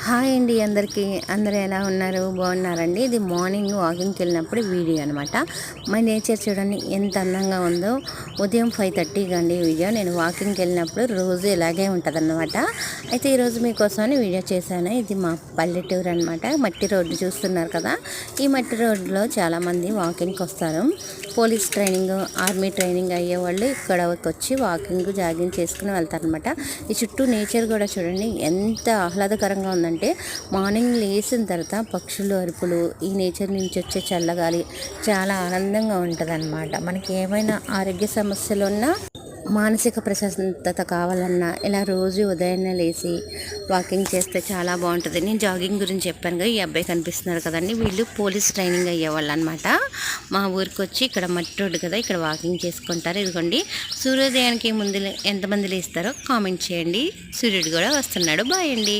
Hi అండి అందరికీ. అందరూ ఎలా ఉన్నారు? బాగున్నారండి. ఇది మార్నింగ్ వాకింగ్కి వెళ్ళినప్పుడు వీడియో అనమాట. మా నేచర్ చూడండి ఎంత అందంగా ఉందో. ఉదయం 5:30కి అండి వీడియో. నేను వాకింగ్కి వెళ్ళినప్పుడు రోజు ఇలాగే ఉంటుందన్నమాట. అయితే ఈరోజు మీకోసమని వీడియో చేశాను. ఇది మా పల్లెటూరు అనమాట. మట్టి రోడ్డు చూస్తున్నారు కదా. ఈ మట్టి రోడ్డులో చాలామంది వాకింగ్కి వస్తారు. పోలీస్ ట్రైనింగ్, ఆర్మీ ట్రైనింగ్ అయ్యేవాళ్ళు ఇక్కడికి వచ్చి వాకింగ్, జాగింగ్ చేసుకుని వెళ్తారనమాట. ఈ చుట్టూ నేచర్ కూడా చూడండి ఎంత ఆహ్లాదకరంగా ఉందంటే, మార్నింగ్ లేచిన తర్వాత పక్షులు అరుపులు, ఈ నేచర్ నుంచి వచ్చే చల్లగాలి చాలా ఆనందంగా ఉంటుంది. మనకి ఏమైనా ఆరోగ్య సమస్యలు ఉన్నా, మానసిక ప్రశాంతత కావాలన్నా ఇలా రోజు ఉదయాన్నే లేచి వాకింగ్ చేస్తే చాలా బాగుంటుంది. నేను జాగింగ్ గురించి చెప్పాను కదా. ఈ అబ్బాయి కనిపిస్తున్నారు కదండి, వీళ్ళు పోలీస్ ట్రైనింగ్ అయ్యేవాళ్ళు అనమాట. మా ఊరికి వచ్చి ఇక్కడ మట్టి రోడ్డు కదా, ఇక్కడ వాకింగ్ చేసుకుంటారు. ఇదిగోండి, సూర్యోదయానికి ముందు ఎంతమంది లేస్తారో కామెంట్ చేయండి. సూర్యుడు కూడా వస్తున్నాడు. బాయ్ అండి.